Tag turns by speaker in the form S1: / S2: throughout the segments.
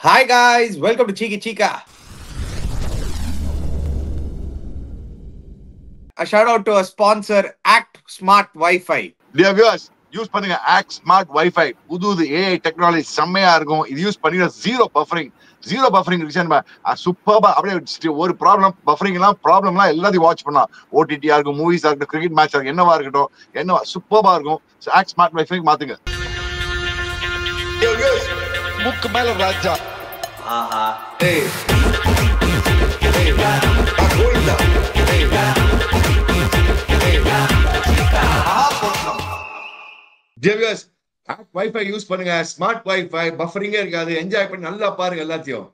S1: Hi guys, welcome to Cheeky Chica. A shout out to our sponsor Act Smart Wi-Fi.
S2: Dear viewers, use பண்ணுங்க act smart wifi. புது AI technology செம்மையா இருக்கும். இது use பண்ணி zero buffering சூப்பர்பா. அப்படியே ஒரு ப்ராப்ளம்லாம் எல்லாத்தையும் வாட்ச் பண்ணலாம். ஓடிடியா இருக்கும், மூவிஸா இருக்கட்டும், கிரிக்கெட் மேட்சா இருக்கும், என்னவா சூப்பர்பா இருக்கும். ஆக்ட் ஸ்மார்ட் வைஃபை மாத்துங்க. முக்கு மேல ராஜா.
S1: ஆஹா.
S2: ஏய் ஏய் கோயிந்தா. ஜேவியர்ஸ் வைஃபை யூஸ் பண்ணுங்க. ஸ்மார்ட் வைஃபை பஃபரிங்கே இருக்காது. என்ஜாய் பண்ணி நல்லா பாருங்க எல்லாத்தையும்.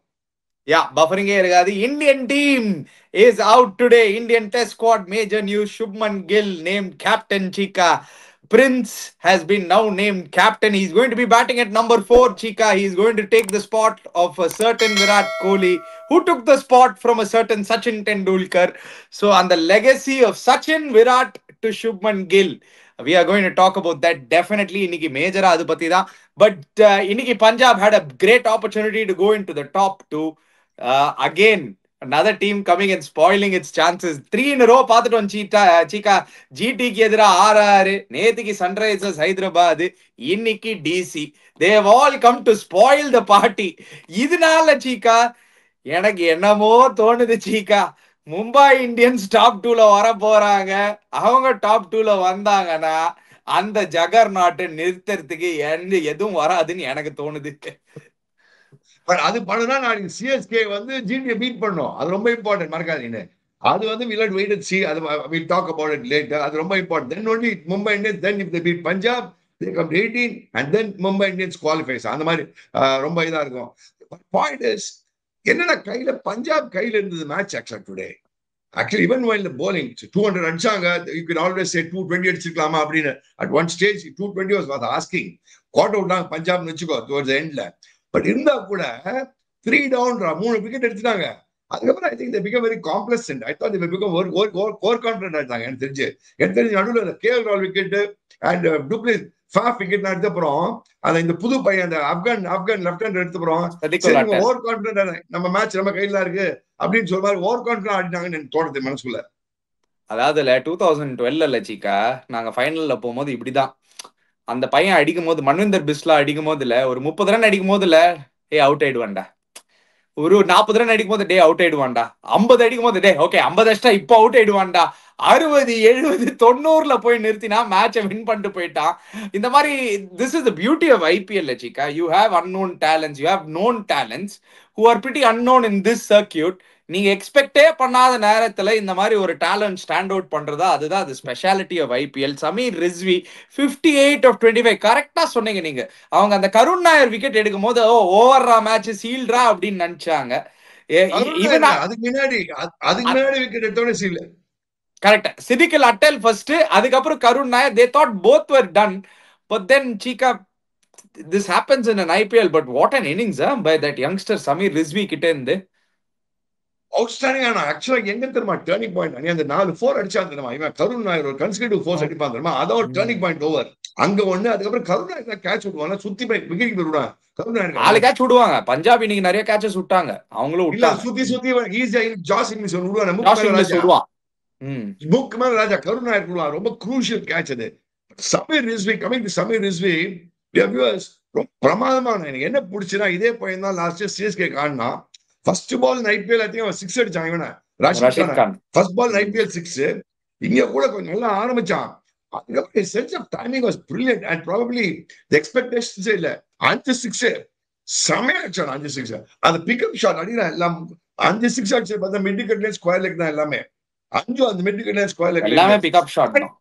S1: Yeah, buffering irugadi. Indian team is out today. Indian Test squad major news. Shubman Gill named captain. Chika Prince has been now named captain. He's going to be batting at number 4. Chika, he's going to take the spot of a certain Virat Kohli, who took the spot from a certain Sachin Tendulkar. So on the legacy of Sachin, Virat to Shubman Gill, we are going to talk about that definitely. Inniki major adu patti da, but inniki Punjab had a great opportunity to go into the top 2. Again, another team coming and spoiling its chances. 3 in a row paathutom Chika. GT ki edira RR, நேத்திக்கு Sunrisers Hyderabad, இன்னைக்கு DC. They have all come to spoil the party. இதனால Chika எனக்கு என்னமோ தோணுது Chika, Mumbai Indians top 2ல வர போறாங்க. அவங்க top 2ல வந்தாங்கன்னா அந்த ஜகர் நாட்டை நிறுத்துறதுக்கு எதுவும் வராதுன்னு எனக்கு தோணுது.
S2: அது பண்ணா நாளைக்கு சிஎஸ்கே வந்து ஜிடியை பீட் பண்ணோம். அது ரொம்ப இம்பார்ட்டன்ட், மறக்காதீங்க. அது வந்து we'll wait and see. அது we'll talk about it later. அது ரொம்ப important. Then only Mumbai Indians, then if they beat Punjab, they come to 18 and then Mumbai Indians qualifies. அந்த மாதிரி ரொம்ப இதா இருக்கும். Point is, என்னடா கையில பஞ்சாப் கையில இருந்தது மேட்ச் ஆக்சுவலா today. Actually, even while the bowling 200 அடிச்சாங்க, you can always say 220 அடிச்சிருக்கலாமா அப்படின்னு. At one stage 220 was asking. Caught out தான் பஞ்சாப்னு வச்சுக்கோ towards the endல. பட் இருந்தா கூட 3 டவுன் 3 விக்கெட் எடுத்துட்டாங்க. அதுக்கப்புறம் I think they become very complacent. I thought they become over confident ஆயிட்டாங்க. எனக்கு தெரிஞ்சு நடுவில் கேஎல் ராகுல் விக்கெட் அண்ட் டூப்ளிஸ் ஃபாஃப் விக்கெட் எடுத்த அப்புறம் அந்த இந்த புது பையன் அந்த ஆப்கான் லெஃப்ட் ஹேண்ட் எடுத்த அப்புறம் ஓவர் கான்ஃபிடென்ட், நம்ம மேட்ச் நம்ம கையில இருக்கு அப்படின்னு சொல்ற மாதிரி ஓவர் கான்ஃபிடென்ட் ஆடிட்டாங்கன்னு எனக்கு தோணுது மனசுக்குள்ள.
S1: அதாவது 2012 Chika நாங்க ஃபைனல்ல போகும்போது இப்படிதான் அந்த பையன் அடிக்கும் போது, மன்விந்தர் பிஸ்லா அடிக்கும் போதுல ஒரு 30 ரன் அடிக்கும் போதுல அவுட் ஆயிடுவான்டா. ஒரு 40 ரன் அடிக்கும் போது அவுட் ஆயிடுவான்டா. 50 அடிக்கும் போது ஓகே 50 அடிச்சா இப்போ அவுட் ஆயிடுவான்டா. 60 70 90ல போய் நிறுத்தினா மேட்சை வின் பண்ணிட்டு போயிட்டான். இந்த மாதிரி this is the beauty of IPL Chika. You have unknown talents, you have known talents who are pretty unknown in this circuit. நீங்க எக்ஸ்பெக்டே பண்ணாத நேரத்துல இந்த மாதிரி ஒரு டேலண்ட் ஸ்டாண்ட் அவுட் பண்றதா, அதுதான் அது specialty of IPL. Sameer Rizvi 58 of 25 கரெக்டா சொன்னீங்க நீங்க. அவங்க அந்த கருண் நாயர் விக்கெட் எடுக்கும் போது ஓவர்ரா மேட்ச் சீல்ட்ரா அப்படின்னு நினைச்சாங்க.
S2: அதுக்கு முன்னாடி விக்கெட் எடுத்தோட சீல்
S1: கரெக்ட். சிதிகல் அட்டல் ஃபர்ஸ்ட், அதுக்கப்புறம் Karun Nair. they thought both were done, but then Chika, this happens in an IPL. but what an innings by that youngster Sameer Rizvi கிட்ட இருந்து.
S2: அவுட்ஸ்டாண்டிங். ஆனா ஆக்சுவலா எங்க தெரியுமா டர்னிங் பாயிண்ட், அந்த 4 4 அடிச்சா தெரியுமா, இவன் கருண் நாயர் ஒரு கன்சிக்யூட்டிவ் 4 அடிப்பான் தெரியுமா, அதான் ஒரு டர்னிங் பாயிண்ட் ஓவர் அங்க ஒண்ணு. அதுக்கப்புறம் கருண் நாயர் கேட்ச் விடுவாங்க, சுத்தி போய் விக்கெட் விடுவாங்க. கருண் நாயர்
S1: 4 கேட்ச் விடுவாங்க. பஞ்சாப் இன்னைக்கு நிறைய கேட்சஸ் விட்டாங்க, அவங்களும் விட்டாங்க.
S2: சுத்தி ஈஸியா ஜாஸ் இங்கிலீஷ் விடுவாங்க. புக் மேல ராஜா கருண் நாயர் விடுவாங்க. ரொம்ப குரூஷியல் கேட்ச் அது. சமீர் ரிஸ்வி, கமிங் டு சமீர் ரிஸ்வி, பிரமாதமான. எனக்கு என்ன பிடிச்சுன்னா, இதே பையன் தான் லாஸ்ட் சிஎஸ்கே காணா. First ball IPL I think 6 அடிச்சாங்க. இவன Rashid Khan first ball IPL 6. இங்க கூட கொஞ்சம் நல்லா ஆரம்பிச்சான். அதுக்கப்புறம் sense of timing was brilliant and probably the expectations இல்ல. 5 6 செமையா அடிச்சான். 5 6 அது பிக்கப் ஷாட் அடிக்கிறான். எல்லாம் 5 6 அடிச்சு பார்த்தா mid wicket line square leg தான் எல்லாமே. 5 அந்த mid wicket line square leg
S1: எல்லாமே பிக்கப் ஷாட் தான்.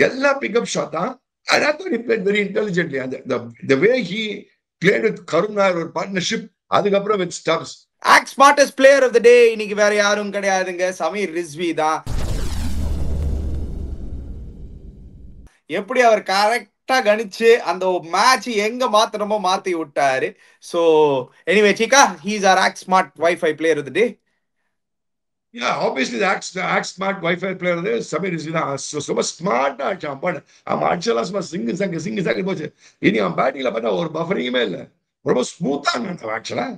S2: எல்லாம் பிக்கப் ஷாட் தான். And I thought he played very intelligently. And the way he played with Karun Nair or partnership, அதுக்கப்புறம் with Stubbs.
S1: Act smartest player of the day இன்னைக்கு வேற யாரும் கிடையாதுங்க, சமீர் ரிஸ்வி தான். எப்படி அவர் கரெக்டா கணிச்சு அந்த மேட்ச் எங்க மாத்தணுமோ மாத்தி விட்டாரு. So anyway Chika, he's our Act Smart Wi-Fi player of the day.
S2: Yeah, obviously the Act Smart Wi-Fi player there, Samir is ரொம்ப ஸ்மார்ட்டா ஆச்சான். பட் அவன் அடிச்சலாம் சும்மா சிங்கு சாக்கு போச்சு. இனி அவன் பேட்டிங்ல பார்த்தா ஒரு பஃபரிங்குமே இல்லை. ரொம்ப ஸ்மூத்தா இருந்தது ஆக்சுவலா.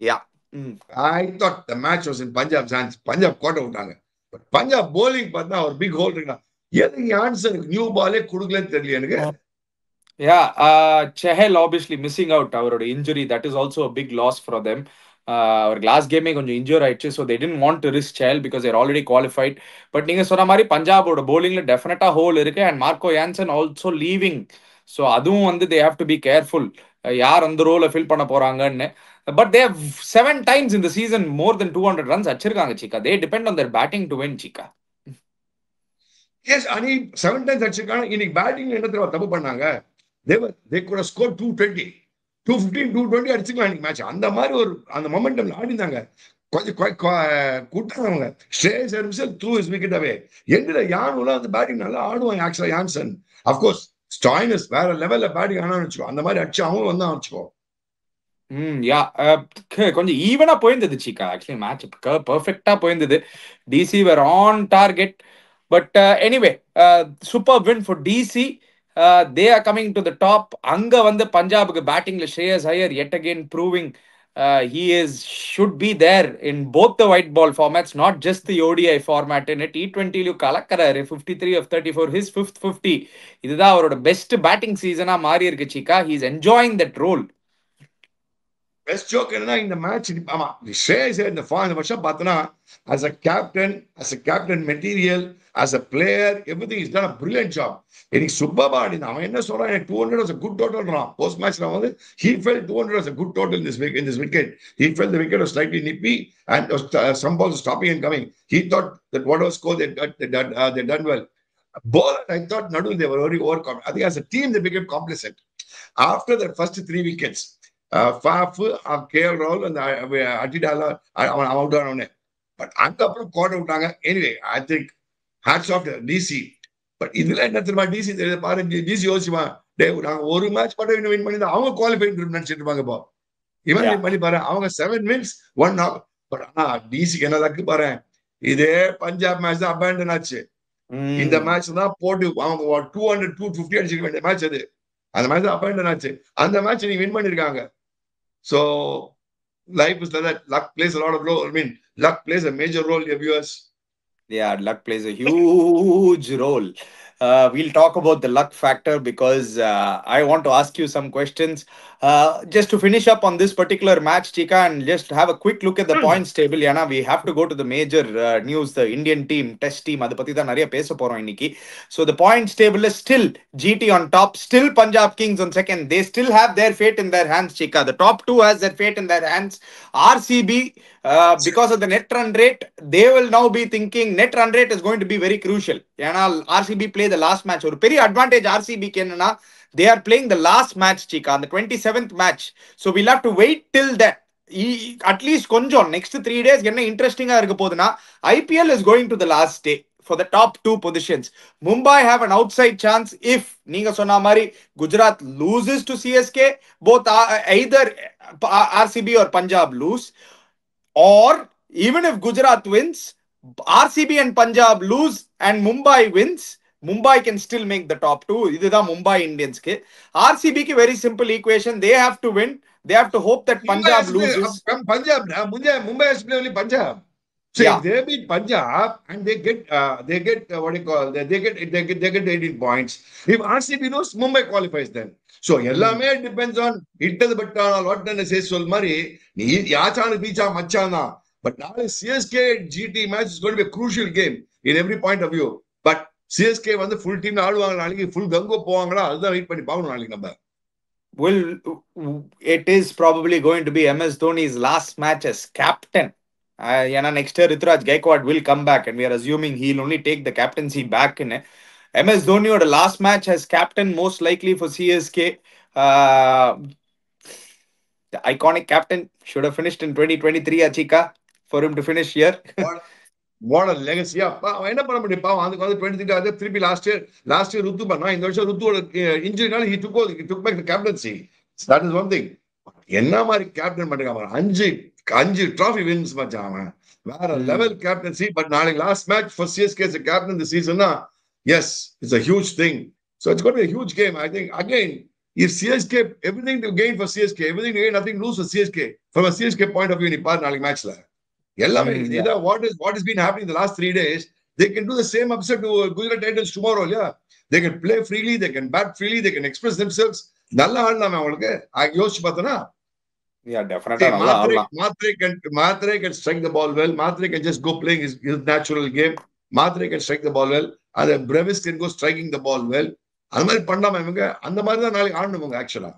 S1: Yeah. Mm.
S2: I thought the match was in Punjab's hands. Punjab கோட்டை விட்டாங்க. பட் பஞ்சாப் bowling பார்த்தா ஒரு பிக் ஹோல் இருக்கா. எதுக்கு ஆன்சருக்கு நியூ பாலே கொடுக்கலன்னு தெரியல எனக்கு.
S1: Yeah, Chahal obviously missing out our injury. That is also a big loss for them. Our last game கொஞ்சம் injured ஆயிடுச்சு, so they didn't want to risk Chahal because they're already qualified. But நீங்க சொன்ன மாதிரி பஞ்சாபோட bowlingல டெஃபினட்டா whole இருக்கு, and Marco Jansen also leaving. So அதுவும் வந்து they have to be careful. யார் அந்த ரோலை ஃபில் பண்ண போறாங்கன்னு. But they have 7 times in the season more than 200 runs அடிச்சிருக்காங்க சிக்கா. They depend on their batting to win சிக்கா.
S2: எஸ் அணி 7 times அடிச்சிருக்காங்க. இன்னைக்கு பேட்டிங் என்ன தெரியுமா தப்பு பண்ணாங்க? they could have scored 220, 215, 220 அடிச்சுக்கலாம் இன்னைக்கு மேட்ச். அந்த மாதிரி ஒரு அந்த மொமெண்டம்ல ஆடினாங்க. கொஞ்சம் கூட்டாங்க. ஸ்ரேயஸ் ஐயர் த்ரூ ஹிஸ் விக்கெட் அவே. எங்கட யானுல அந்த பேட்டிங் நல்லா ஆடுவாங்க ஆக்சுவலா யான்சன். அஃப்கோர்ஸ் ஸ்டாய்னஸ் வேற லெவல்ல பேட்டிங் ஆனான்னு வச்சுக்கோ. அந்த மாதிரி அடிச்சு அவங்க வந்தா வச்சுக்கோ.
S1: யா, கொஞ்சம் ஈவனா போயிருந்தது சிக்கா. ஆக்சுவலி மேட்ச் பெர்ஃபெக்டா போயிருந்தது. DC were on target. But anyway, super win for DC. They are coming to the top. அங்க வந்து பஞ்சாபுக்கு பேட்டிங்ல ஸ்ரேயஸ் Iyer yet again proving he is should be there in both the white ball formats, not just the ODI format. in T20 லயும் கலக்கறாரு. 53 of 34, his fifth 50. இதுதான் அவரோட best batting சீசனா மாறி இருக்கு சிக்கா. he is enjoying that role.
S2: Best joke என்னன்னா இந்த match ஆமா ஸ்ரேயஸ் இந்த வருஷம் பார்த்தோன்னா as a captain material, as a player, everything is done a brilliant job. எனக்கு சூப்பர்பா ஆடினான். அவன் என்ன சொல்றான், எனக்கு 200 was a good total. Post மேட்ச்ல வந்து he felt 200 was a good total in this wicket. He felt the wicket was slightly nippy and some balls stopping and coming. He thought that whatever score they done well. Bowler, I thought Nadu they were very overcome. I think as a team they became complacent after the first 3 wickets. Faf KL ராகுல் அந்த அட்டிடால அவன் out ஆனவனே. But அதுக்கப்புறம் கோட்டை விட்டாங்க. Anyway I think hats off DC. But இதுல என்ன தெரியுமா DC பாருங்க, டிசி யோசிச்சுமா டே நாங்க ஒரு மேட்ச் மட்டும் வின் பண்ணி அவங்க குவாலிஃபைட் நினைச்சிட்டு இருப்பாங்க. இப்போ இவன் பண்ணி பாரு, அவங்க 7 wins 1 knock. பட் ஆனா டிசிக்கு என்ன லக்கு பாரு, இதே பஞ்சாப் மேட்ச் தான் அபேண்டன் ஆச்சு. இந்த மேட்ச் தான் போட்டு அவங்க 200 250 அடிச்சிருக்க வேண்டிய மேட்ச் அது. அந்த மேட்ச் தான் அபேண்டன் ஆச்சு. அந்த மேட்ச் நீ வின் பண்ணிருக்காங்க. So life is like that. Luck plays a lot of role. I mean, luck plays a major role, dear viewers.
S1: Yeah, luck plays a huge role. We'll talk about the luck factor because I want to ask you some questions. Just to finish up on this particular match, Chika, and just have a quick look at the points table. Yana, we have to go to the major news, the Indian team, test team. Adu pathi dhaan nariya pesa porom inniki. So the points table is still GT on top, still Punjab Kings on second. They still have their fate in their hands, Chika. The top 2 has their fate in their hands. RCB, because of the net run rate, they will now be thinking net run rate is going to be very crucial. Yana, RCB play the last match. Or very advantage RCB kenna, they are playing the last match, Chika, on the 27th match. So we'll have to wait till that. At least konjam next 3 days enna interesting ah irukku poduna. IPL is going to the last day for the top 2 positions. Mumbai have an outside chance if neenga sonna mari Gujarat loses to CSK, both either RCB or Punjab lose, or even if Gujarat wins, RCB and Punjab lose and Mumbai wins, Mumbai can still make the top 2. இதுதான் Mumbai Indians க்கு. RCB க்கு very simple equation. They have to win. They have to hope that Punjab loses.
S2: Punjab, Mumbai has to play only Punjab. So if they beat Punjab and they get what do you call, they get 18 points. If RCB knows, Mumbai qualifies then. So எல்லாமே depends on இட்டது பட்டானால் வாட்டன சே சொல் மாதிரி நீ யாச்சானு பீச்சா மச்சானா. But now CSK GT match is going to be a crucial game in every point of view. But CSK வந்து full team ஆடுவாங்க நாளைக்கு, full கங்கோ போவாங்களா, அதுதான் wait பண்ணி பார்க்கணும் நாளைக்கு நம்ம.
S1: Well, it is probably going to be MS Dhoni's last match as captain. Next year Ruturaj Gaikwad will come back and we are assuming he'll only take the captaincy back in MS Dhoni or the last match as captain, most likely for CSK. The iconic captain should have finished in 2023, Achika, for him to finish here.
S2: What a legacy. அவன் என்ன பண்ண முடியும் பாவம். அதுக்கு வந்து 23 திருப்பி last year ருத்து பண்ணா. இந்த வருஷம் ருத்துவோட இன்ஜுரினால he took back the captaincy. That is one thing. என்ன மாதிரி கேப்டன் பண்ணிருக்காங்க, 5 trophy wins மச்சான் அவன். வேற லெவல் கேப்டன்சி. பட் நாளைக்கு last match for CSK as a captain this season, yes, it's a huge thing. So it's going to be a huge game. I think again if CSK, everything to gain for CSK, everything to gain, nothing to lose for CSK. From a CSK point of view, நீ பாரு நாளைக்கு மேட்ச்ல எல்லாமே இதான் what has been happening the last 3 days. They can do the same upset to Gujarat Titans tomorrow. Yeah, they can play freely, they can bat freely, they can express themselves. நல்லா ஆடலாமே அவங்களுக்கு யோசிச்சு பார்த்தனா.
S1: Yeah, definitely நல்லா ஆடலாம்.
S2: Matre can strike the ball well. Matre can just go playing his natural game. Matre can strike the ball well. And Brevis can go striking the ball well. அந்த மாதிரி பண்ணாம இவங்க அந்த மாதிரி தான் நாளைக்கு ஆடணுங்க ஆக்சுவலா.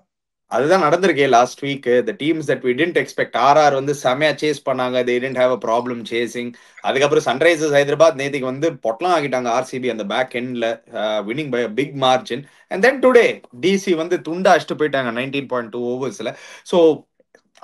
S1: அதுதான் நடந்திருக்கே last week. The teams that we didn't expect. RR வந்து செமையா சேஸ் பண்ணாங்க. They didn't have a problem chasing. அதுக்கப்புறம் சன்ரைசர்ஸ் ஹைதராபாத் நேத்திக்கு வந்து பொட்டலாம் ஆகிட்டாங்க ஆர்சிபி அந்த பேக் எண்ட்ல, winning by big margin. And then today DC வந்து துண்டா அடிச்சுட்டு போயிட்டாங்க 19.2 ஓவர்ஸ்ல. So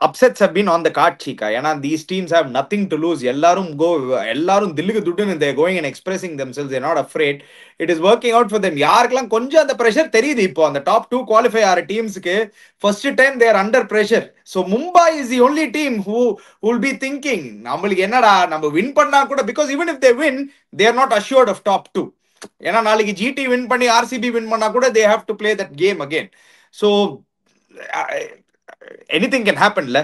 S1: upsets have been on the card, Chika. ஏன்னா these teams have nothing to lose. எல்லாரும் Dhilluku துட்டுன்னு they're going and expressing themselves. They're not afraid. It is working out for them. யாருக்கெல்லாம் கொஞ்சம் அந்த pressure தெரியுது இப்போ அந்த டாப் 2 qualify ஆற டீம்ஸ்க்கு first time they are under pressure. So Mumbai is the only team who will be thinking நம்மளுக்கு என்னடா நம்ம வின் பண்ணா கூட, because even if they win they are not assured of top 2. ஏன்னா நாளைக்கு ஜிடி வின் பண்ணி RCB win பண்ணா கூட they have to play that game again. So anything can happen, la.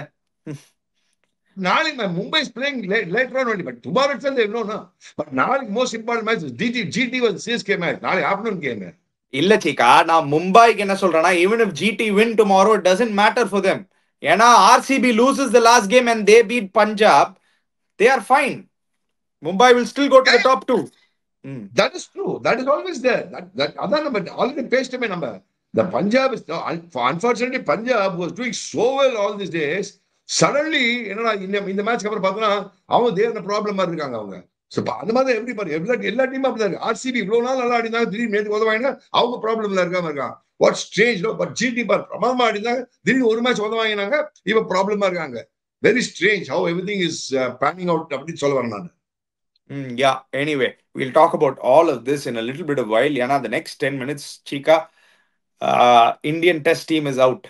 S2: Nalig, Mumbai is playing later on only, but tomorrow itself they know, no. But Nalig most important match is GT was CSK match. Nalig afternoon game.
S1: இல்ல சீக்கா, நான் மும்பைக்கு என்ன சொல்றேன்னா, even if GT win tomorrow, it doesn't matter for them. ஏன்னா RCB loses the last game and they beat Punjab, they are fine. Mumbai will still go to the top 2.
S2: That is true. That is always there. That other number already faced me number. The Punjab is unfortunately Punjab was doing so well all these days. Suddenly, in the match அப்புறம் பார்த்தா அவங்க தேர்ன ப்ராப்ளமா இருக்காங்க அவங்க. So அந்த மாதிரி எல்லா டீமும் அப்படி இருக்கு. ஆர்சிபி இவ்வளவு நாள் நல்லா ஆடினாங்க, திடீர்னு நேத்து உதவாங்க, அவங்க ப்ராப்ளம்ல இருக்காங்க. வாட் ஸ்ட்ரேஞ்ச், பட் ஜிடி பார் பிரமாதமா ஆடினாங்க, திடீர்னு ஒரு மேட்ச் உதவாங்கினாங்க, இப்ப ப்ராப்ளமா இருக்காங்க. Very strange how everything is panning out அப்படின்னு சொல்ல வரேன் நான்.
S1: Yeah, anyway, we'll talk about all of this in a little bit of while. Yana, the next 10 minutes, Chika, Indian test team is out.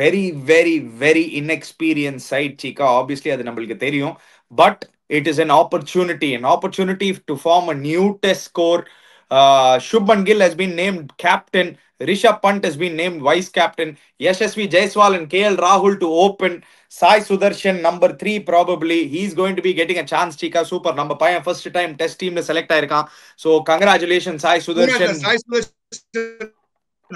S1: Very, very, very inexperienced side, Chika. Obviously, அது நம்மளுக்கு தெரியும். But it is an opportunity to form a new test score. Shubman Gill has been named captain. Rishabh Pant has been named vice captain. Yashasvi Jaiswal and KL Rahul to open. Sai Sudarshan, number 3 probably. He's going to be getting a chance, Chika. Super. Number 5 first time test team select ஆயிருக்கான். So congratulations, Sai Sudarshan.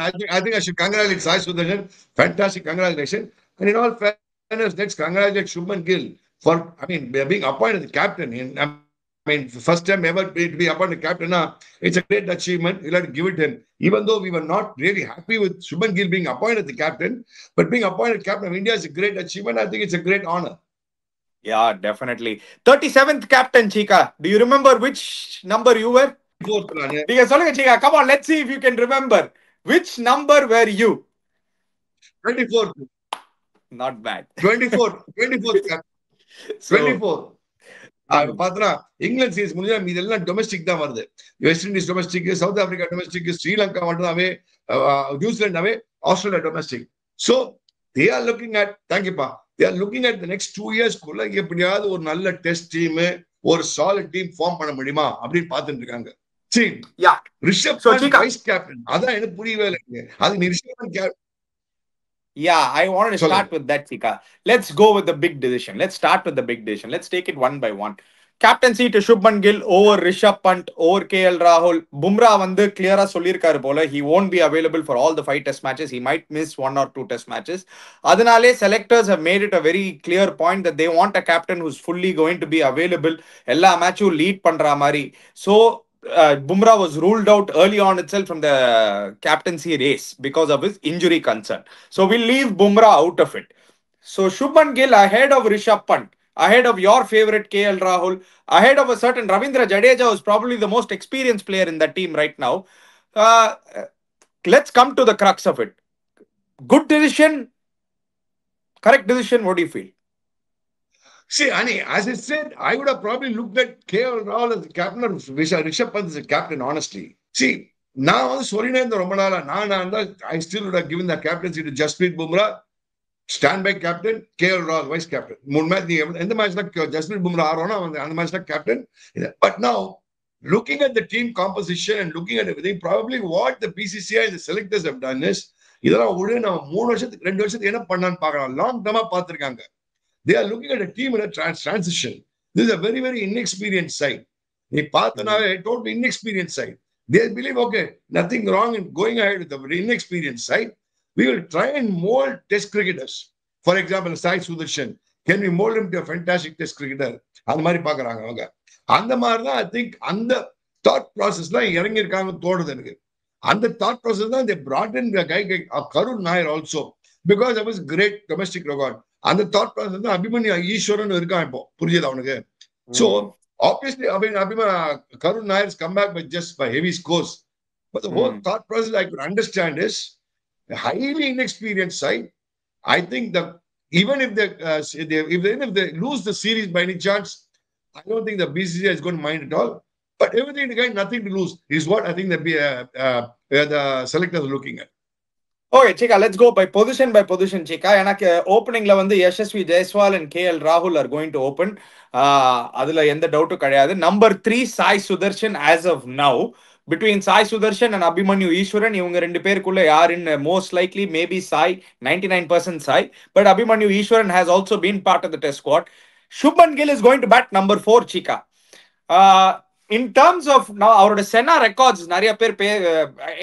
S2: I think I should congratulate Sai Sudarshan. Fantastic congratulations. And in all fairness, let's congratulate Shubman Gill for, being appointed the captain. First time ever to be appointed captain. It's a great achievement. We'll have to give it him. Even though we were not really happy with Shubman Gill being appointed the captain, but being appointed captain of India is a great achievement. I think it's a great honor.
S1: Yeah, definitely. 37th captain, Chika. Do you remember which number you were? 24th. Chika, come on, let's see if you can remember. Which number were you?
S2: 24th.
S1: Not bad.
S2: 24th. 24th. பாத்தா England series முடிஞ்சா இதெல்லாம் domestic தான் வருது. West Indies domestic, South Africa domestic, Sri Lanka மட்டும்தாவே, நியூசிலாண்டாவே, Australia domestic. So they are looking at, thank you pa, they are looking at the next 2 years குள்ள எப்படியாவது ஒரு நல்ல டெஸ்ட் டீம், ஒரு சாலிட் டீம் ஃபார்ம் பண்ண முடியுமா அப்படின்னு பார்த்துட்டு இருக்காங்க. ரிஷப் பண்ட் வைஸ் கேப்டன், அதான் எனக்கு புரியவே இல்லை. அது நீ Rishabh Pant captain.
S1: Yeah, I wanted to start with that, Chika. Let's go with the big decision. Let's start with the big decision. Let's take it one by one. Captaincy to Shubman Gill over Rishabh Pant over KL Rahul. Bumrah வந்து clear-ஆ சொல்லிருக்காரு போல, he won't be available for all the 5 test matches. He might miss 1 or 2 test matches. அதனாலே selectors have made it a very clear point that they want a captain who's fully going to be available. எல்லா மேட்சும் lead பண்ற மாதிரி. So Bumrah was ruled out early on itself from the captaincy race because of his injury concern. So we'll leave Bumrah out of it. So Shubman Gill ahead of Rishabh Pant, ahead of your favorite KL Rahul, ahead of a certain Ravindra Jadeja, who's probably the most experienced player in that team right now. Let's come to the crux of it. Good decision? Correct decision? What do you feel?
S2: See, Ani, as I said, I would have probably looked at KL Rahul as the captain or Rishabh Pant as the captain, honestly. See, now I still would have given the captaincy to Jasprit Bumrah, standby captain, KL Rahul vice captain. In the match, Jasprit Bumrah and the match captain. But now, looking at the team composition and looking at everything, probably what the BCCI and the selectors have done is இதெல்லாம் விட நம்ம 3 வருஷத்துக்கு 2 வருஷத்துக்கு என்ன பண்ணான்னு பார்க்கலாம். Long டர்மா பார்த்திருக்காங்க. They are looking at a team in a transition. This is a very, very inexperienced side. நீ பார்த்தனாவே totally inexperienced side. They believe, okay, nothing wrong in going ahead with the inexperienced side. We will try and mold test cricketers. For example, Sai Sudarshan. Can we mold him to a fantastic test cricketer? அந்த மாதிரி பார்க்கறாங்க அவங்க. அந்த மாதிரி தான் I think அந்த thought processலாம் இறங்கி இருக்காங்கன்னு தோணுது எனக்கு. அந்த thought process தான் they brought in the guy Karun Nair also because of his great domestic record. அந்த தாட் ப்ராசஸ் தான் அபிமன்யு ஈஸ்வரன் இருக்கான் இப்போ, புரியுது அவனுக்கு. So obviously Karun Nair has come back by heavy scores, but the whole thought process I could understand is a highly inexperienced side. I think that even if they lose the series by any chance, I don't think the BCCI is going to mind at all. But everything to gain, nothing to lose is what I think the selectors are looking at.
S1: Okay, Chika, let's go by position, Chika. எனக்கு ஓப்பனிங்ல வந்து Yashasvi Jaiswal and KL Rahul are going to open. அதுல எந்த டவுட்டும் கிடையாது. Number 3 Sai Sudharsan as of now. Between Sai Sudharsan and Abhimanyu Easwaran, இவங்க ரெண்டு பேருக்குள்ள யார் in most likely maybe Sai, 99% Sai. But Abhimanyu Eswaran has also been part of the test squad. Shubman Gill is going to bat number 4, Chika. In terms of now அவரோட சென்னா records நிறைய பேர்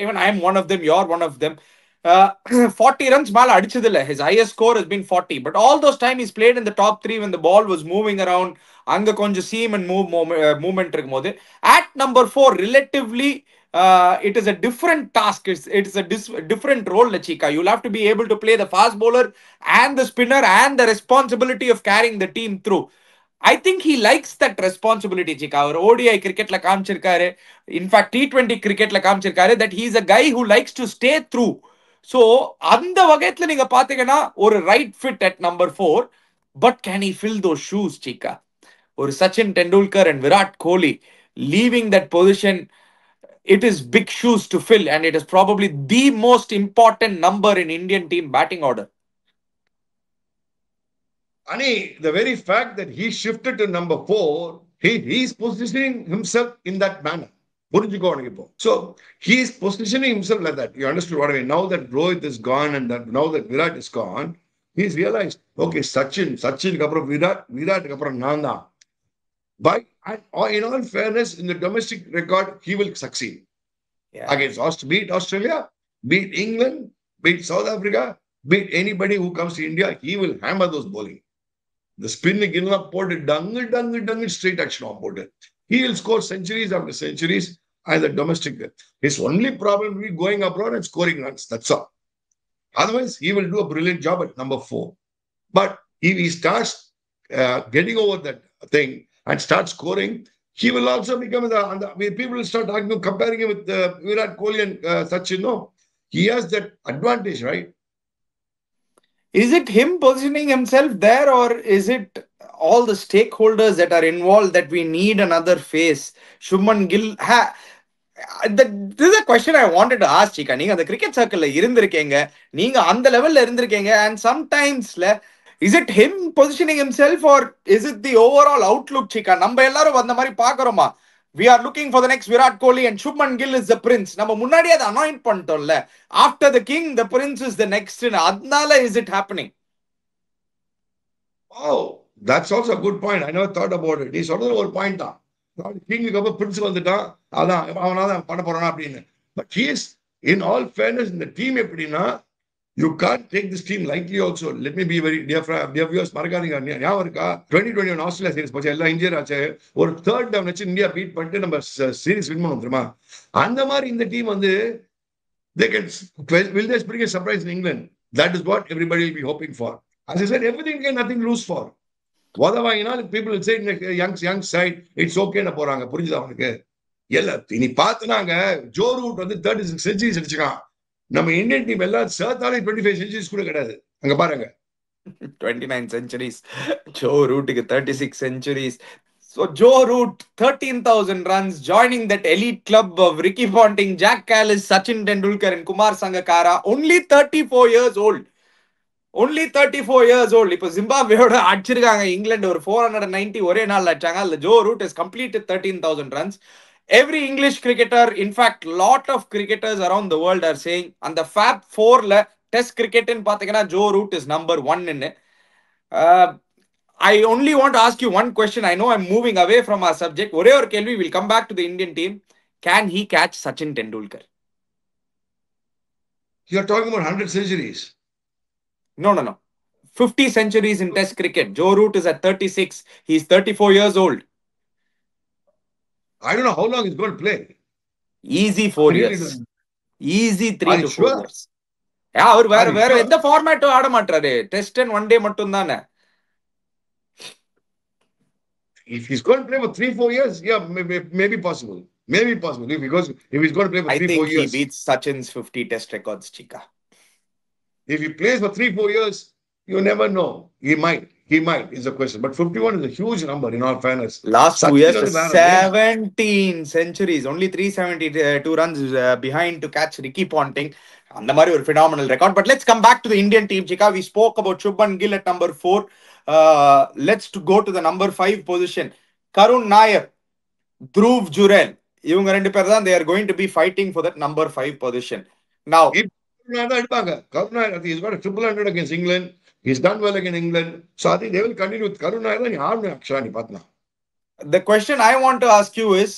S1: even I am one of them, you're one of them. 40 runs மேல அடிச்சதில்ல. His highest score has been 40, but all those time he's played in the top 3 when the ball was moving around. அங்க கொஞ்சம் seam and movement இருக்கும்போது at number 4 relatively it is a different task. It's a different role, Chika. You'll have to be able to play the fast bowler and the spinner and the responsibility of carrying the team through. I think he likes that responsibility, Chika. அவர் ODI cricketல காமிச்சிருக்காரு, in fact T20 cricketல காமிச்சிருக்காரு that he is a guy who likes to stay through. So அந்த வகையத்துல நீங்க பாத்தீங்கன்னா ஒரு right fit at number 4, but can he fill those shoes, Chika? ஒரு Sachin Tendulkar and Virat Kohli leaving that position, it is big shoes to fill, and it is probably the most important number in Indian team batting order.
S2: Ani, the very fact that he shifted to number 4, he is positioning himself in that manner. So he is positioning himself like that. You understood what I mean? Now that Rohit is gone and now that Virat is gone, he's realized, okay, Sachin kapra Virat kapra nanda. But in all fairness, in the domestic record, he will succeed. Yeah. Against beat Australia, beat England, beat South Africa, beat anybody who comes to India, he will hammer those bowling. The spin again போட்டு டங்கு straight action போட்டு he will score centuries after centuries as a domestic. His only problem will be going abroad and scoring runs. That's all. Otherwise, he will do a brilliant job at number 4. But if he starts getting over that thing and start scoring, he will also become people will start arguing, comparing him with Virat Kohli and Sachin. No, he has that advantage, right?
S1: Is it him positioning himself there, or is it all the stakeholders that are involved that we need another face? Shubman Gill, this is a question I wanted to ask, Chika. நீங்க அந்த cricket சர்க்கிள்ல இருந்திருக்கீங்க, நீங்க அந்த லெவல்ல இருந்திருக்கீங்க, and sometimes is it him positioning himself, or is it the overall outlook, Chika? நம்ம எல்லாரும் அந்த மாதிரி பாக்குறோமா? We are looking for the next Virat Kohli and Shubman Gill is the prince. நம்ம முன்னாடியே அதை anoint பண்ணிட்டோம்ல. After the king, the prince is the next. அதனால is it happening?
S2: Oh, that's also a good point. I never thought about it. நீ சொல்றது ஒரு point தான். கிங்குக்கு அப்புறம் Prince வந்துட்டான், அதான் அவனாதான் பண்ண போறானா அப்படின்னு. But he is, in all fairness, இந்த டீம் எப்படின்னா, you can't take this team lightly also. Let me be very dear viewers, மறக்காதீங்க, ஞாபகம் இருக்கா 2021 ஆஸ்திரேலியா சீரிஸ் போச்சு, எல்லாம் இன்ஜியர் ஆச்சு, ஒரு தேர்ட் டவுன் வச்சு இந்தியா பீட் பண்ணிட்டு நம்ம சீரிஸ் வின் பண்ணோம் தெரியுமா? அந்த மாதிரி இந்த டீம் வந்து they can will they bring a surprise in England? That is what everybody will be hoping for. As I said, everything can nothing lose for. வதவாயினால் people will say young side it's okay ன்னு போறாங்க, புரிஞ்சுதா அவனுக்கு? இல்ல நீ பார்த்தனாங்க Joe root வந்து 36 centuries அடிச்சுக்கான். நம்ம Indian team எல்லாம் சேர்த்தாலே 25 centuries கூட கிடையாது. அங்க பாருங்க
S1: 29 centuries. Joe Rootக்கு 36 centuries. So Joe Root 13,000 runs, joining that elite club of Ricky Ponting, Jack Callis, Sachin Tendulkar and Kumar Sangakkara. Only 34 years old. Only 34 years old. இப்போ ஜிம்பாப்வேயோட அடிச்சிருக்காங்க இங்கிலாந்து ஒரு 490 ஒரே நாள் அடிச்சாங்க. அதுல Joe root has completed 13,000 runs. every English cricketer, in fact, lot of cricketers around the world are saying, and the Fab 4 Test cricket in Pathakana, Joe Root is number 1 in it. I only want to ask you one question. I know I'm moving away from our subject. Ore or Kelvi will come back to the Indian team. Can he catch Sachin Tendulkar?
S2: You're talking about 100 centuries.
S1: No. 50 centuries in Test cricket. Joe Root is at 36. He's 34 years old.
S2: I don't know how long he's going to play.
S1: Easy 4
S2: I really
S1: years.
S2: don't.
S1: Easy 3
S2: Are
S1: to
S2: you
S1: 4
S2: sure?
S1: years. அவர் வேற
S2: Are you
S1: வேற
S2: sure?
S1: எந்த ஃபார்மேட்டும் ஆட மாட்டாரு. Test and 1 டே மட்டும் தானே.
S2: If he's going to play for 3-4 years, yeah, maybe possible. Maybe possible. If he's going to play for
S1: I
S2: 3-4
S1: think he
S2: years.
S1: beats Sachin's 50 test records, Chika.
S2: If he plays for 3-4 years, you never know. He might. He might is the question. But 51 is a huge number in all fairness.
S1: Last 2
S2: Sachin
S1: years,
S2: வந்து வேற range.
S1: 17 centuries. Only 372 runs behind to catch Ricky Ponting. அந்த மாதிரி ஒரு phenomenal record. But let's come back to the Indian team, Chika. We spoke about Shubman Gill at number 4. Let's go to the number 5 position. Karun Nair, Dhruv Jurel. இவங்க ரெண்டு பேர் தான் they are going to be fighting for that number 5 position. Now,
S2: Karuna, I think he's got a 100 against England. He's done well against England. So I think they will continue with Karuna.
S1: The question I want to ask you is,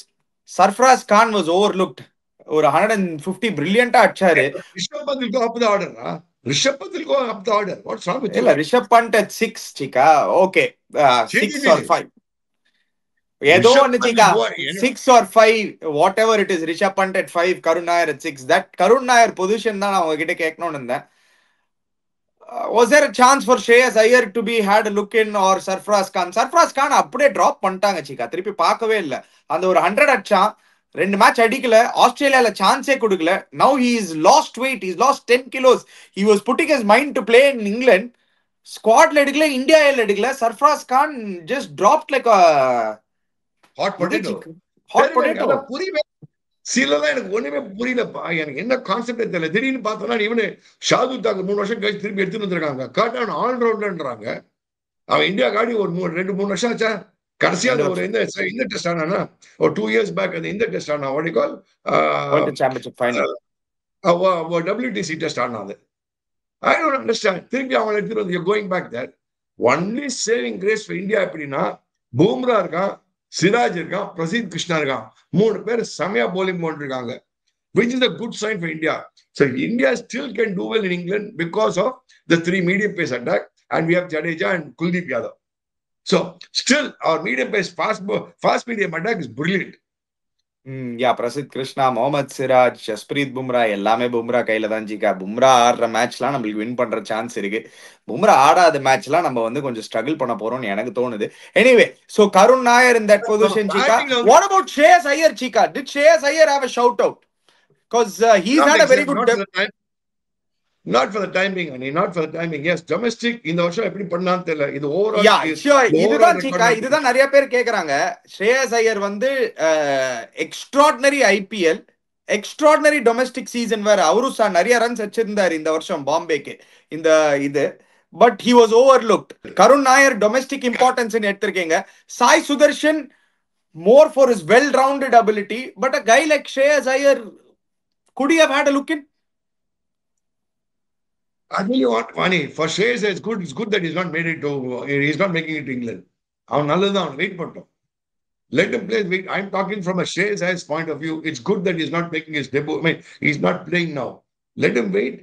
S1: Sarfraz Khan was overlooked. ஒரு 150 brilliant-ஆ அடிச்சாரு.
S2: Rishabh Pant will go up the order. Rishabh Pant will go up the order. What's wrong with you?
S1: இல்ல Rishabh Pant at 6, Chika. Okay. 6 or 5. ஏதோ ஒன்னு Chika. 6 or 5, whatever it is. Rishabh Pant at 5, Karun Nair at 6. That Karun Nair position தான் நான் உங்ககிட்ட கேட்கணும்னு இருந்தேன். Was there a chance for Shreyas Iyer to be had a look in or Sarfraz Khan? Sarfraz Khan அப்படியே drop பண்ணிட்டாங்க Chika. திருப்பி பார்க்கவே இல்ல. அந்த ஒரு 100 அடிச்சான். 2 மேட்ச் அடிக்கல. ஆஸ்திரேலியால சான்ஸே கொடுக்கல. Now he is lost weight. He's lost 10 kilos. He was putting his mind to play in England. ஸ்குவாட்ல எடுக்கல, இந்தியால எடுக்கல. Sarfraz Khan just dropped like a
S2: hot potato. புரியவே சிலதான் எனக்கு ஒண்ணுமே புரியலப்பா. எனக்கு என்ன கான்செப்டே தெரியல. திடீர்னு பார்த்தோம்னா இவனு ஷாதுல் தாக்கூர் 3 வருஷம் கழிச்சு திருப்பி எடுத்துட்டு வந்திருக்காங்க. காட்டான் ஆல்ரவுண்டர்ன்றாங்க. அவன் இந்தியா காடி ஒரு 2-3 வருஷம் ஆச்சா. கடைசியா ஒரு இந்த டெஸ்ட் ஆனா ஒரு 2 years பேக் அது இந்த டெஸ்ட் ஆனா what do you call
S1: World Championship final.
S2: WTC test ஆனா அது. I don't understand. திருப்பி அவன் எடுத்துட்டு வந்து going back there. Only saving grace for India எப்படின்னா பூம்ரா இருக்கான், சிராஜ் இருக்கான், பிரசித் கிருஷ்ணா இருக்கான். 3 பேர் செமையா bowling போட்டுருக்காங்க. Which is a good sign for India. So India still can do well in England because of the 3 medium pace attack, and we have Jadeja and Kuldeep Yadav. So still our medium pace fast medium attack is brilliant.
S1: Yeah, Prasidh Krishna, Mohammed Siraj, Jasprit Bumrah எல்லாமே பும்ரா கையில தான் Chika. Bumrah ஆடுற மேட்ச்லாம் நம்மளுக்கு win பண்ற chance இருக்கு. பும்ரா ஆடாத மேட்ச்லாம் நம்ம வந்து கொஞ்சம் ஸ்ட்ரகிள் பண்ண போறோம்னு எனக்கு தோணுது. Anyway, so Karun Nair in that position, Chika. What about Shreyas Iyer, Chika? Did Shreyas Iyer have a shout out? Because he's had a very good
S2: Not for the timing, Ani. Not for the timing. Yes, domestic இந்த வருஷம் எப்படி பண்ணான்னு தெரியல. இது overall
S1: Yeah, sure. இதுதான் Chika. இதுதான் நிறைய பேர் கேக்குறாங்க. Shreyas Iyer வந்து extraordinary IPL, extraordinary domestic season வேற. அவரும் நிறைய ரன்ஸ் வச்சிருந்தாரு இந்த வருஷம் பாம்பேக்கு. இந்த இது but he was overlooked. Karun Nair domestic importance in எடுத்திருக்கீங்க. Sai Sudarshan more for his well-rounded ability, but a guy like Shreyas Iyer, could he have had a look in?
S2: I tell you what, Vani, for Shreyas it's good that he's not making it to England. அவன் நல்லதுதான், அவன் wait பண்ணிட்டோம். Let him play. I'm talking from a Shreyas Iyer's point of view. It's good that he's not making his debut. I mean, he's not playing now. Let him wait.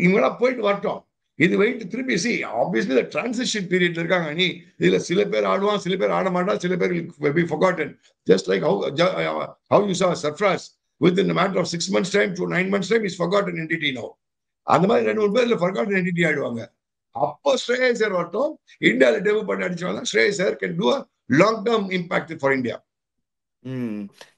S2: இவங்களா போயிட்டு வரட்டும். இது wait திருப்பி see, obviously the transition period இருக்காங்க. நீ இதுல சில பேர் ஆடுவான், சில பேர் ஆட மாட்டான், சில பேர் will be forgotten. Just like how you saw Sarfraz within a matter of 6 months time to 9 months time he's forgotten entity now. அந்த மாதிரி 2-3 பேர்ல forgotten entity ஆயிடுவாங்க. அப்போ Shreyas Iyer வரட்டும், இந்தியால டெபியூ பண்ணி அடிச்சவங்க Shreyas Iyer can do a long term impact for India.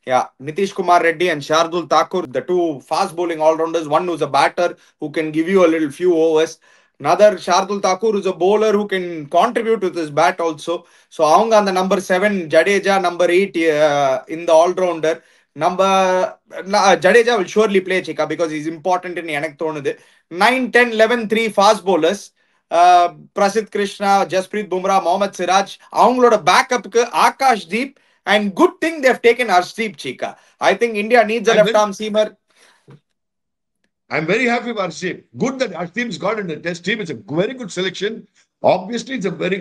S1: Yeah, Nitish Kumar Reddy and Shardul Thakur, the 2 fast bowling all-rounders. One who's a batter who can give you a little few overs. Another Shardul Thakur is a bowler who can contribute with his bat also. So avanga on the number 7, Jadeja number 8 in the all-rounder. Jadeja will surely play Chika because he's important in எனக்கு தோணுது. 9, 10, 11, 3 fast bowlers. Prasidh Krishna, Jasprit Bumrah, Mohammed Siraj. அவங்களோட பேக்கப்புக்கு Akash Deep And good thing they've taken Arshdeep, Chika. I think India needs a
S2: I'm
S1: left
S2: very
S1: arm seamer.
S2: I'm very happy with Arshdeep. Good that Arshdeep's got in the test team. It's a very good selection. Obviously, it's a very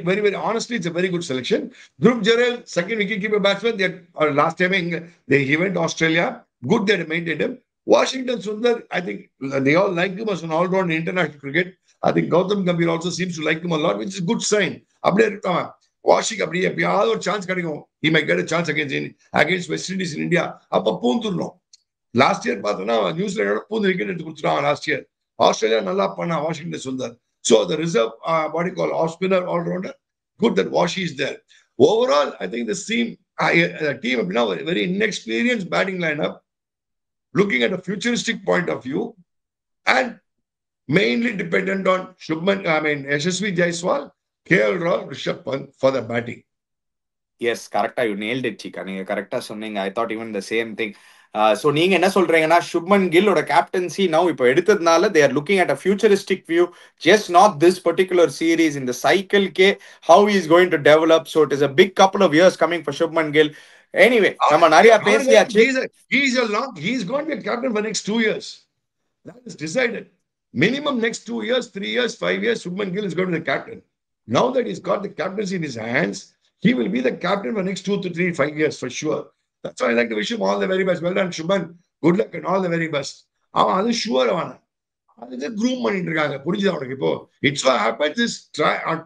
S2: honestly, it's a very good selection. Dhruv Jarrell, second wicketkeeper batsman. Last time he went to Australia. Good that they maintained him. Washington Sundar, I think they all like him as an all-round in international cricket. I think Gautam Gambhir also seems to like him a lot, which is a good sign. அப்படியே இருக்கான் washing அப்படியே எப்பயாவது ஒரு chance கிடைக்கும். He might get a chance against West Indies in India. அப்ப பூந்துடணும். Last year பார்த்தோம்னா நியூசிலாண்டோட பூந்து wicket எடுத்து கொடுத்துட்டாங்க லாஸ்ட் இயர். ஆஸ்திரேலியா நல்லா பண்ணா Washington Sundar. So the reserve body call of spinner allrounder good that Washi is there. Overall I think the team அப்படின்னா very inexperience batting line up looking at a futuristic point of view and mainly dependent on Yashasvi Jaiswal, KL Rahul, Rishabh Pant for the batting.
S1: Yes, correct. You nailed it, Chika. நீங்க கரெக்டா சொன்னீங்க. I thought even the same thing. So நீங்க என்ன சொல்றீங்கன்னா Shubman கில்லோட captaincy now இப்போ எடுத்ததுனால they are looking at a futuristic view, just not this particular series in the cycle ke how he is going to develop. So it is a big couple of years coming for Shubman Gill. Anyway, நம்ம நிறைய பேசியாச்சு.
S2: He's going to be a captain for next 2 years. That is decided. Minimum next 2 years, 3 years, 5 years, Shubman Gill is going to be the captain. Now that he's got the captaincy in his hands, he will be the captain for next 2 to 3, 5 years for sure. That's why I like to wish him all the very best. Well done, Shubman. Good luck and all the very best. அவன் அது sure அவன் அதுக்கு groom பண்ணிட்டு இருக்காங்க. புரிஞ்சுது அவனுக்கு இப்போ. It's what happens is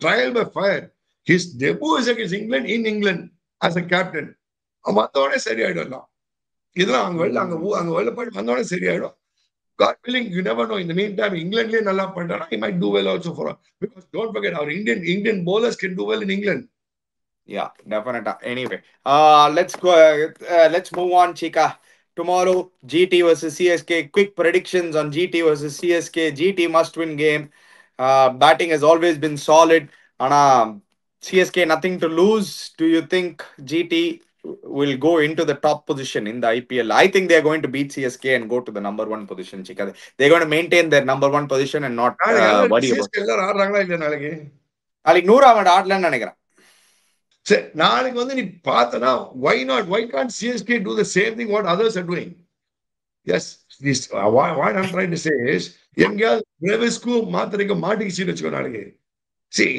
S2: trial by fire. His debut is against England in England as a captain. வந்தோடனே சரியாயிடும். இதெல்லாம் அங்க வெளில போயிட்டு வந்தோடனே சரியாயிடும். God willing, you never know. In the meantime, Englandலயே நல்லா பண்றானா, he might do well also for us. Because don't forget, our Indian bowlers can do well in England.
S1: Yeah, definitely. Anyway, let's go. Let's move on, Chika. Tomorrow, GT versus CSK. Quick predictions on GT versus CSK. GT must win game. Batting has always been solid. Ana CSK nothing to lose. Do you think GT will go into the top position in the IPL? I think they are going to beat CSK and go to the number 1 position, Chika. They're going to maintain their number 1 position and not worry about.
S2: CSK எல்லாரும் ஆடுறாங்களா இல்ல நாளைக்கு?
S1: நாளைக்கு 100 ஆடலன்னு நினைக்கிறேன்.
S2: சரி, நாளைக்கு வந்து நீ பார்த்தனா why can't CSK do the same thing what others are doing? Yes, what I'm trying to say is எங்கேயாவது பிரேவிஸ்க்கு மாத்திரைக்கு மாட்டிக்கிச்சுன்னு வச்சுக்கோ நாளைக்கு. See,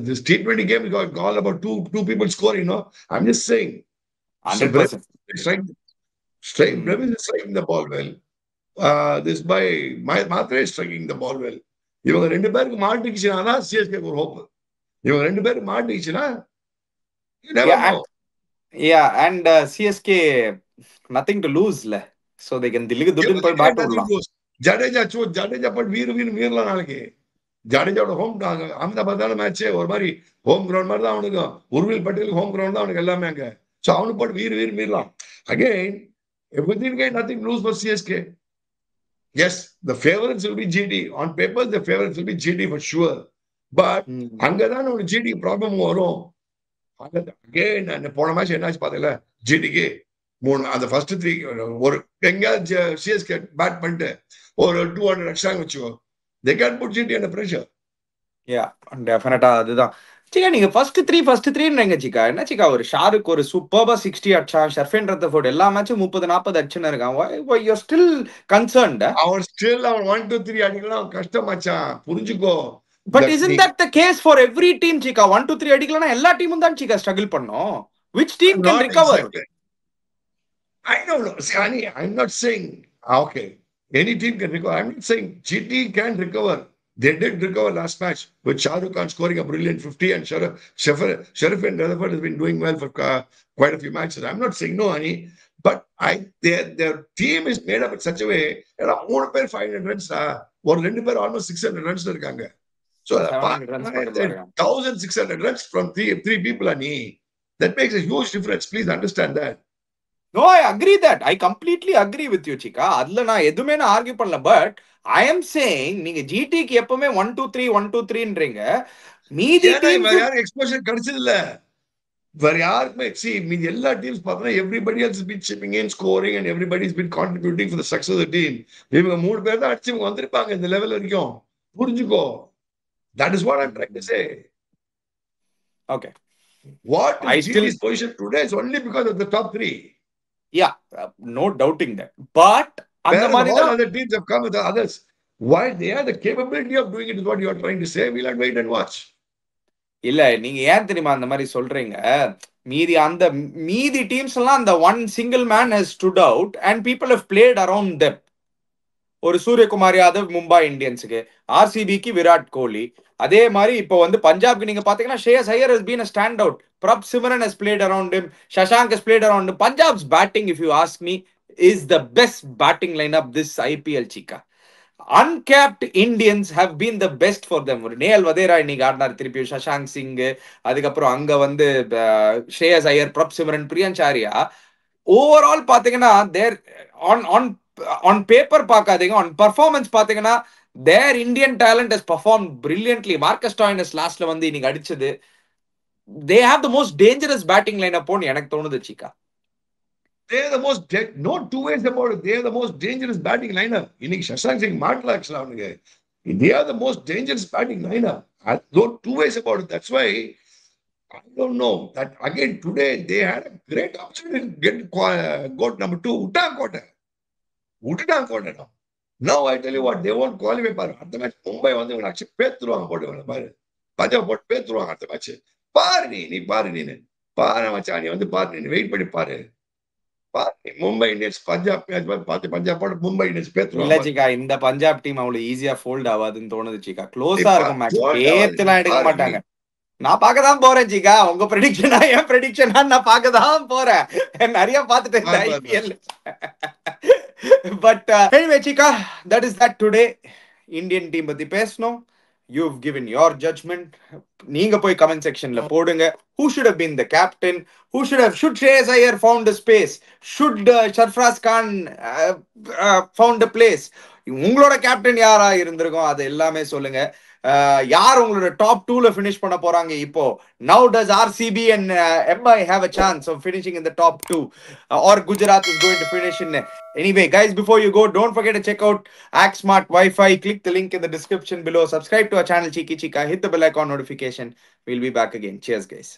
S2: this T20 game is all about two people scoring, no? I'm just saying.
S1: 100%.
S2: Brevis is striking the ball well. This by Matre is striking the ball well. இவங்க ரெண்டு பேருக்கு மாட்டிக்கிச்சுனா CSK ஒரு hope. இவங்க ரெண்டு பேருக்கு மாட்டிக்கிச்சுனா you never know.
S1: Yeah, and CSK nothing to lose la. So they can தில்லுன்னு போய் bad பண்ணலாம்.
S2: Jadeja but வீரலாம் நாளைக்கு. ஜடேஜாவோட ஹோம் அகமதாபாத் மேட்ச் ஒரு மாதிரி ஹோம் கிரவுண்ட் மாதிரி தான் அவனுக்கு. உர்வில் பட்டேல் ஹோம் கிரவுண்ட் தான் அவனுக்கு எல்லாமே அங்க. ஸோ அவனுக்கு போட்டு வீரலாம். Again, everything nothing to lose for CSK. Yes, the favorites will be GT. On paper, the favorites will be GT for sure. But அங்கதான் ஒரு GT ப்ராப்ளம் வரும். Again, போன மேட்ச் என்னாச்சு பாத்தீங்களா? GTக்கு அந்த ஃபர்ஸ்ட் 3 ஒரு எங்கேயாவது CSK பேட் பண்ணிட்டு ஒரு 200 அடிச்சாங்க வச்சுக்கோ. They can put GT under pressure.
S1: Yeah, definitely. அதுதான். சிக்கா நீங்க ஃபர்ஸ்ட் 3ன்றீங்க சிக்கா. என்ன சிக்கா ஒரு ஷாருக் ஒரு சூப்பர்பா 60 அடிச்சான். ஷர்ஃபேன் ரத்தஃபோர்ட் எல்லா மேட்சும் 30-40 அடிச்சுன்னு இருக்கான். Why you're still concerned?
S2: அவன் 1 2 3 அடிக்கலாம் கஷ்டம் மச்சான். புரிஞ்சுக்கோ.
S1: But isn't that the case for every team, Chika? 1 2 3 அடிக்கலனா எல்லா டீமும் தான் Chika struggle பண்ணும். Which team can recover?
S2: Exactly. I don't know. See, I'm not saying okay. Any team can recover. I'm not saying GT can recover. They did recover last match with Shah Rukh Khan scoring a brilliant 50 and Sharafin Rutherford has been doing well for quite a few matches. I'm not saying no, Ani, but their team is made up in such a way that 3 பேர் 500 runs or 2 பேர் almost 600 runs இருக்காங்க. So 1600 runs from three people, Ani. That makes a huge difference. Please understand that.
S1: No, I agree that. I completely agree with you, Chika. அதுல நான் எதுமே நான் argue பண்ணல. But I am saying நீங்க GTக்கு எப்பவுமே 1 2 3 1 2 3ன்றீங்க. மீதி team
S2: வேற யாரும் எக்ஸ்போஷர் கிடைச்சது இல்ல. வேற யாருமே see மீதி எல்லா டீம்ஸ் பார்த்தா everybody else has been chipping in scoring and everybody has been contributing for the success of the team. இவங்க 3 பேர் தான் அடிச்சு வந்திருப்பாங்க இந்த லெவல் வரைக்கும். புரிஞ்சுக்கோ. That is what I'm trying to say.
S1: Okay.
S2: What
S1: I
S2: is
S1: still,
S2: GT's position today is only because of the top three.
S1: yeah, no doubting that. But அந்த
S2: Whereas
S1: மாதிரி
S2: all
S1: தான்
S2: other teams have come with the others. Why they have the capability of doing it is what you are trying to say. We'll have to wait and watch.
S1: இல்ல நீங்க ஏன் தெரியுமா அந்த மாதிரி சொல்றீங்க? மீதி டீம்ஸ் எல்லாம் அந்த one single man has stood out and people have played around them. ஒரு சூரியகுமார் யாதவ் மும்பை இந்தியன்ஸுக்கு, ஆர்சிபிக்கு விராட் கோலி. அதே மாதிரி இப்போ வந்து பஞ்சாப்க்கு நீங்க பாத்தீங்கன்னா Shreyas Iyer has been a standout. பிரப் சிமரன் has played around him. Shashank has played around him. Punjab's batting, if you ask me, is the best batting lineup this IPL, Chika. Uncapped Indians have been the best for them. ஒரு நேல் வதேரா இன்னைக்கு ஆடினார் திருப்பி, சஷாங்க் சிங், அதுக்கப்புறம் அங்க வந்து Shreyas Iyer, Prabhsimran, Priyansh Arya. Overall பாத்தீங்கன்னா there on on on paper பார்க்காதீங்க, on performance பாத்தீங்கன்னா there Indian talent has perform brilliantly. Marcus Stoinis லாஸ்ட்ல வந்து இன்னைக்கு அடிச்சது. They have the most dangerous batting line அப்போன்னு எனக்கு தோணுது சிக்கா.
S2: They are the most, no two ways about it. They are the most dangerous batting lineup. இன்னைக்கு சஷாங்க் சிங் மாட்டல ஆக்சுவலா அவனுக்கு. They are the most dangerous batting lineup. No two ways about it. That's why I don't know that again today they had a great opportunity to get got number two. விட்டுட்டாங்க கோட்டை. Now I tell you what, they won't qualify பாரு. அடுத்த match Mumbai வந்து இவனை அடிச்சு பேத்துருவாங்க போட்டு பாரு. பஞ்சாப் போட்டு பேத்துருவாங்க அடுத்த மேட்ச். பாரு நீ பாரு நீனு. பாரு மச்சான், நீ வந்து பாரு, நீ வெயிட் பண்ணி பாரு. மும்பை இந்தியன்ஸ் பஞ்சாப் பார்த்து பஞ்சாப் போட்டு மும்பை இந்தியன்ஸ்
S1: இல்ல
S2: பேத்துருவாங்க.
S1: சிக்கா, இந்த பஞ்சாப் டீம் அவ்வளவு ஈஸியா ஃபோல்ட் ஆகாதுன்னு தோணுது சிக்கா. க்ளோஸா இருக்கும் மேட்ச், பேத்துலாம் எடுக்க மாட்டாங்க. நான் பார்க்க தான் போறேன் சிக்கா. உங்க ப்ரெடிக்ஷனா என் ப்ரெடிக்ஷனா நான் பார்க்க தான் போறேன். நிறைய பார்த்துட்டேன் இந்த IPL. But anyway Shikha, that is that today. Indian team பத்தி பேசணும். You've given your judgment. நீங்க போய் கமெண்ட் செக்ஷன்ல போடுங்க. Who should have been the captain? Should Shreyas Iyer found a space? Should Sarfraz Khan found a place? உங்களோட captain யாரா இருந்திருக்கும், அது எல்லாமே சொல்லுங்க. யார் உங்களோட டாப் 2ல finish பண்ண போறாங்க இப்போ? Now does RCB and MI have a chance of finishing in the top 2, or Gujarat is going to finish in? Anyway guys, before you go, don't forget to check out ActSmart Wi-Fi. Click the link in the description below. Subscribe to our channel Cheeky Chika. Hit the bell icon notification. We'll be back again. Cheers guys.